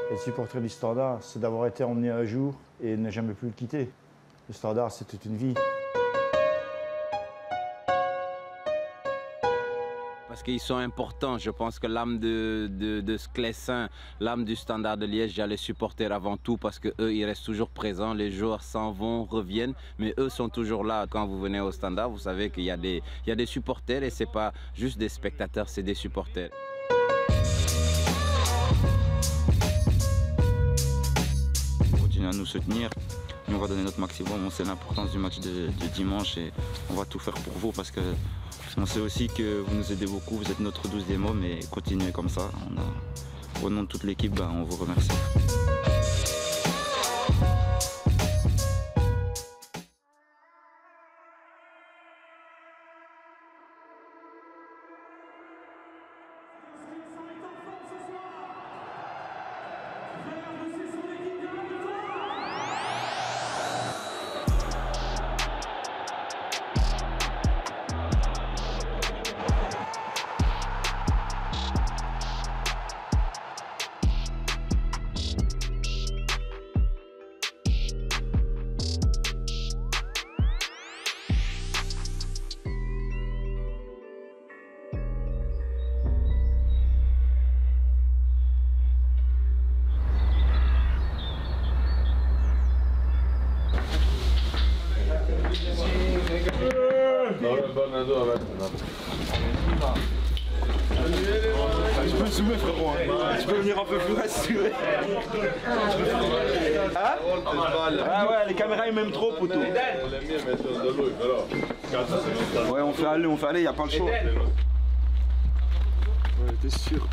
Être supporter du Standard, c'est d'avoir été emmené un jour et ne jamais plus le quitter. Le Standard, c'est toute une vie. Parce qu'ils sont importants. Je pense que l'âme de Sclessin, l'âme du Standard de Liège, j'allais supporter avant tout parce qu'eux, ils restent toujours présents. Les joueurs s'en vont, reviennent, mais eux sont toujours là. Quand vous venez au Standard, vous savez qu'il y a des supporters et ce n'est pas juste des spectateurs, c'est des supporters. Continuez à nous soutenir. Nous, on va donner notre maximum. On sait l'importance du match de dimanche et on va tout faire pour vous parce que on sait aussi que vous nous aidez beaucoup. Vous êtes notre 12e homme et continuez comme ça. Au nom de toute l'équipe, on vous remercie. Tu peux zoomer frérot, tu peux venir un peu plus loin si tu veux. Hein? Ah ouais, les caméras ils m'aiment trop poteau. Ouais, on fait aller, y a pas le choix. Ouais, t'es sûr.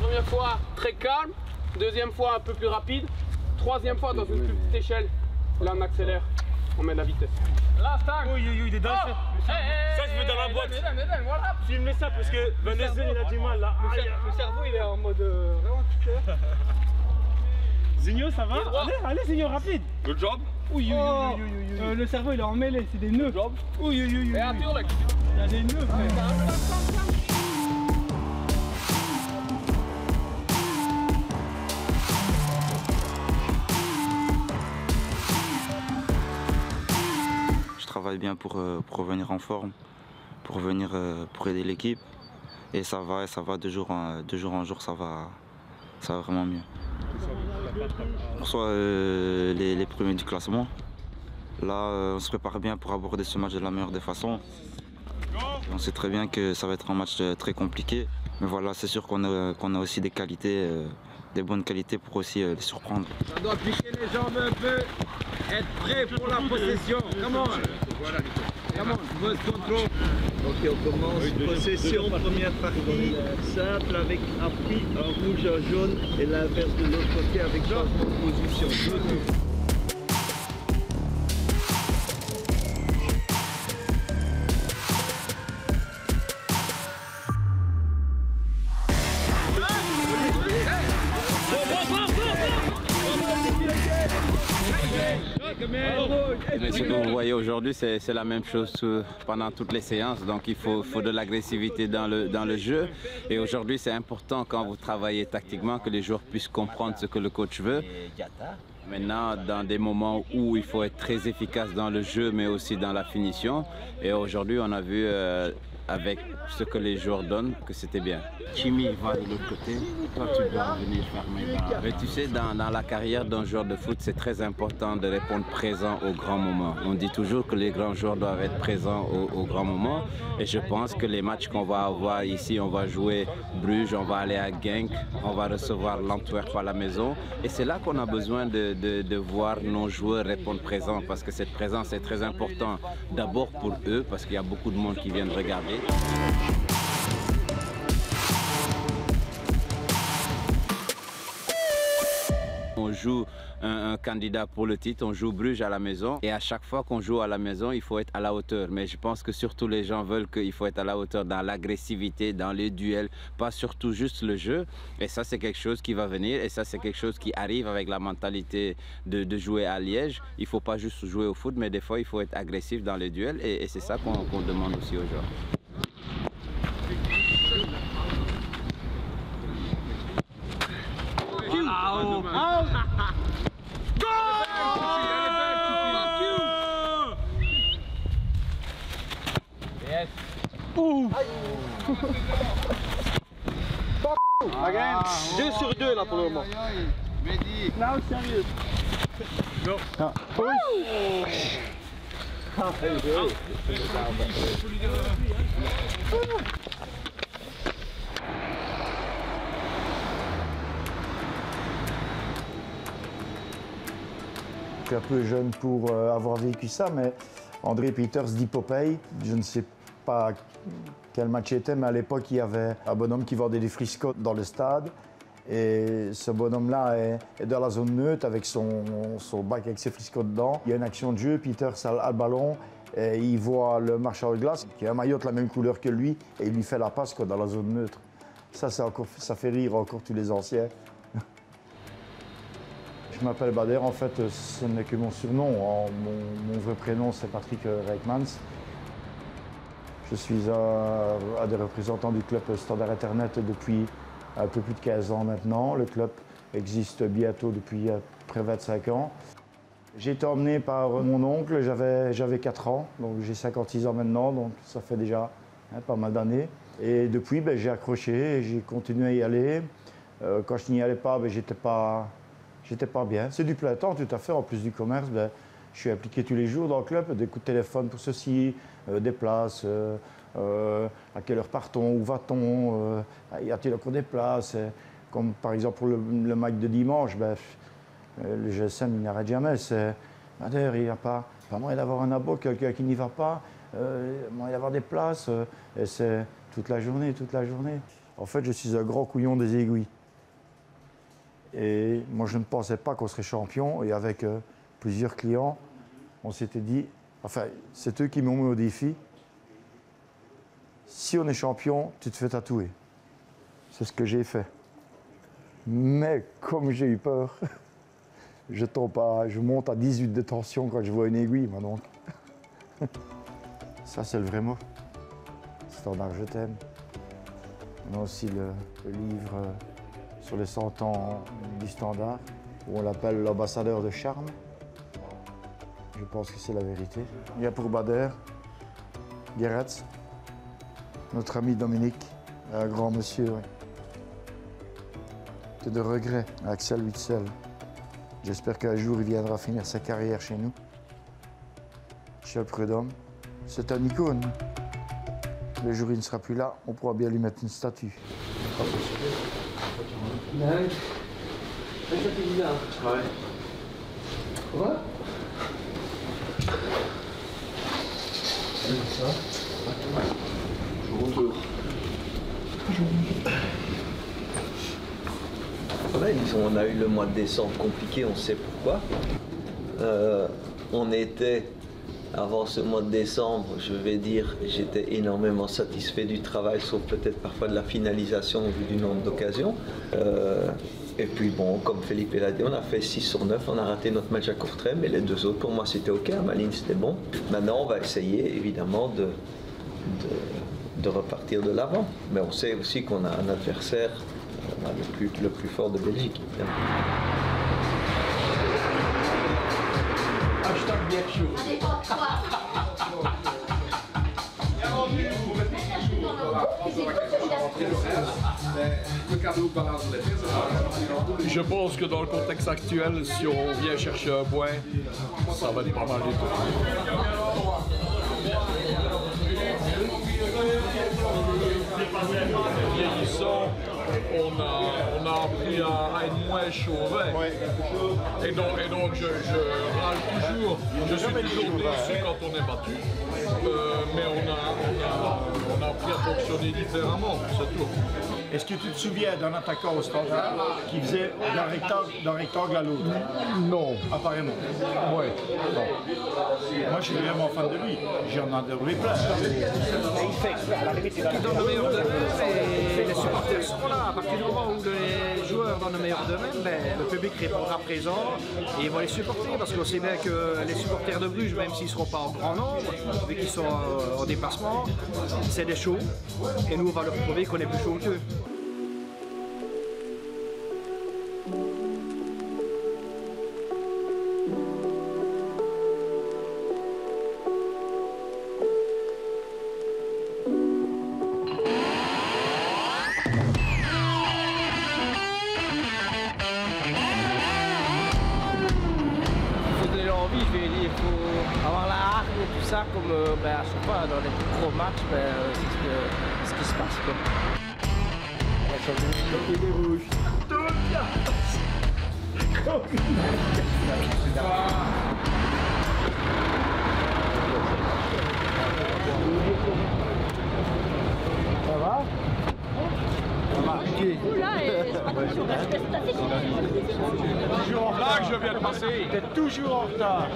Première fois très calme, deuxième fois un peu plus rapide, troisième fois dans une plus petite échelle. Là on accélère, on met la vitesse. Là, Stag. Oui, il est dans ça, je veux dans la boîte. Voilà. Filmez ça parce que Van Essen il a du mal là. Le cerveau il est en mode vraiment. Zigno, ça va? Allez Zigno, rapide. Good job. Le cerveau il est en mêlée, c'est des nœuds. Good job. Et natuurlijk. il y a des nœuds, frère. Je travaille bien pour revenir en forme, pour aider l'équipe. Et ça va de jour en jour, ça va vraiment mieux. On reçoit les premiers du classement. Là, on se prépare bien pour aborder ce match de la meilleure des façons. On sait très bien que ça va être un match très compliqué. Mais voilà, c'est sûr qu'on a aussi des qualités, des bonnes qualités pour aussi les surprendre. Ça doit piquer les jambes un peu, être prêt pour la possession. Come on. Come on, first control. Ok, on commence. Possession, première partie, simple avec appui, un rouge, un jaune et l'inverse de l'autre côté avec changement de position. Mais ce que vous voyez aujourd'hui, c'est la même chose pendant toutes les séances. Donc il faut de l'agressivité dans le jeu. Et aujourd'hui, c'est important quand vous travaillez tactiquement que les joueurs puissent comprendre ce que le coach veut. Maintenant, dans des moments où il faut être très efficace dans le jeu, mais aussi dans la finition. Et aujourd'hui, on a vu avec ce que les joueurs donnent que c'était bien. Chimi va de l'autre côté, toi tu dois venir fermer. Mais tu sais, dans la carrière d'un joueur de foot, c'est très important de répondre présent aux grands moments. On dit toujours que les grands joueurs doivent être présents aux grands moments. Et je pense que les matchs qu'on va avoir ici, on va jouer Bruges, on va aller à Genk, on va recevoir l'Antwerp à la maison. Et c'est là qu'on a besoin de voir nos joueurs répondre présent, parce que cette présence est très importante. D'abord pour eux, parce qu'il y a beaucoup de monde qui viennent regarder. On on joue un candidat pour le titre, on joue Bruges à la maison. Et à chaque fois qu'on joue à la maison, il faut être à la hauteur. Mais je pense que surtout les gens veulent qu'il faut être à la hauteur dans l'agressivité, dans les duels, pas surtout juste le jeu. Et ça, c'est quelque chose qui va venir. Et ça, c'est quelque chose qui arrive avec la mentalité de jouer à Liège. Il ne faut pas juste jouer au foot, mais des fois, il faut être agressif dans les duels. Et c'est ça qu'on demande aussi aux joueurs. Again. 2 sur 2 là pour le moment. Now serious. Go. Ah. Je suis un peu jeune pour avoir vécu ça, mais André Peters dit Popeye. Je ne sais pas quel match c'était, mais à l'époque, il y avait un bonhomme qui vendait des friscottes dans le stade. Et ce bonhomme-là est dans la zone neutre avec son bac avec ses friscottes dedans. Il y a une action de jeu, Peters a le ballon et il voit le marchand de glace qui a un maillot de la même couleur que lui et il lui fait la passe dans la zone neutre. Ça fait rire encore tous les anciens. Je m'appelle Bader, en fait, ce n'est que mon surnom. Mon vrai prénom, c'est Patrick Reikmans. Je suis un des représentants du club Standard Internet depuis un peu plus de 15 ans maintenant. Le club existe bientôt depuis près de 25 ans. J'ai été emmené par mon oncle, j'avais 4 ans, donc j'ai 56 ans maintenant, donc ça fait déjà pas mal d'années. Et depuis, j'ai accroché et j'ai continué à y aller. Quand je n'y allais pas, j'étais pas bien. C'est du plein temps, tout à fait. En plus du commerce, je suis impliqué tous les jours dans le club, des coups de téléphone pour ceci, des places, à quelle heure partons, où va-t-on, y a-t-il encore des places. Comme par exemple pour le match de dimanche, le GSM il n'arrête jamais. C'est Bader, il n'y a pas moyen d'avoir un abo, quelqu'un qui n'y va pas, moyen d'avoir des places. Et c'est toute la journée, toute la journée. En fait, je suis un grand couillon des aiguilles. Et moi, je ne pensais pas qu'on serait champion. Et avec plusieurs clients, on s'était dit, enfin, c'est eux qui m'ont mis au défi. Si on est champion, tu te fais tatouer. C'est ce que j'ai fait. Mais comme j'ai eu peur, je monte à 18 de tension quand je vois une aiguille, moi donc. Ça, c'est le vrai mot. Standard, je t'aime. On a aussi le livre sur les 100 ans du Standard, où on l'appelle l'ambassadeur de charme. Je pense que c'est la vérité. Il y a pour Bader, Gerrits, notre ami Dominique, un grand monsieur, oui. De regret, Axel Witsel. J'espère qu'un jour il viendra finir sa carrière chez nous. Michel Prudhomme, c'est un icône. Le jour où il ne sera plus là, on pourra bien lui mettre une statue. Ouais. Ça fait bizarre. Ouais. Quoi? Ça. Bonjour. Ouais, on a eu le mois de décembre compliqué, on sait pourquoi. On était, avant ce mois de décembre, je vais dire, j'étais énormément satisfait du travail, sauf peut-être parfois de la finalisation vu du nombre d'occasions. Et puis bon, comme Philippe l'a dit, on a fait 6 sur 9, on a raté notre match à Courtrai, mais les 2 autres, pour moi, c'était OK, à Malines, c'était bon. Maintenant, on va essayer, évidemment, de repartir de l'avant. Mais on sait aussi qu'on a un adversaire le plus fort de Belgique. Hashtag bien chaud. Je pense que dans le contexte actuel, si on vient chercher un point, ça va être pas mal du tout. Vieillissant, on a appris à être moins chauvin. Ouais. Et donc je râle toujours, je suis toujours déçu quand on est battu, mais on a appris à fonctionner différemment, c'est tout. Est-ce que tu te souviens d'un attaquant au Standard qui faisait d'un rectangle à l'autre? Non. Apparemment. Oui. Moi, je suis vraiment fan de lui. J'en ai adoré plein. Qui donne le meilleur d'eux-mêmes et les supporters seront là. À partir du moment où les joueurs donnent le meilleur d'eux-mêmes, le public répondra présent et ils vont les supporter. Parce qu'on sait bien que les supporters de Bruges, même s'ils ne seront pas en grand nombre, vu qu'ils sont en déplacement, c'est des chauds. Et nous, on va leur prouver qu'on est plus chauds qu'eux. Il faut avoir la hargne et tout ça, comme à chaque fois dans les plus gros matchs, c'est ce qui se passe. Il est rouge. Ça va? Là que je viens de passer. T'es toujours en retard.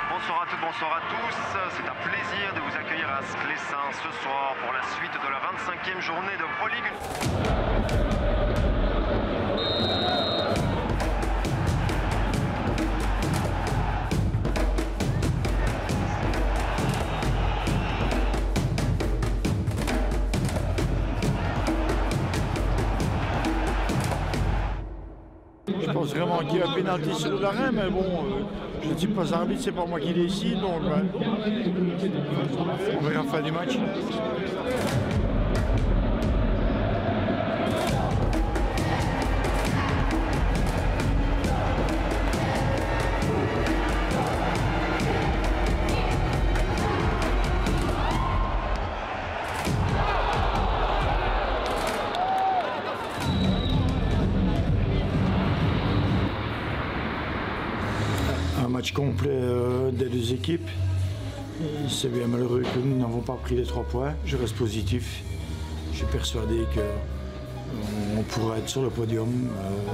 Bonsoir à toutes, bonsoir à tous. C'est un plaisir de vous accueillir à Sclessin ce soir pour la suite de la 25e journée de Pro League. Je pense vraiment qu'il y a un pénalty sur l'arrêt, mais bon, je ne suis pas arbitre, c'est pas moi qui décide, donc on verra la fin du match. Un match complet des deux équipes. C'est bien malheureux que nous n'avons pas pris les 3 points. Je reste positif. Je suis persuadé qu'on pourra être sur le podium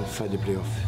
fin des playoffs.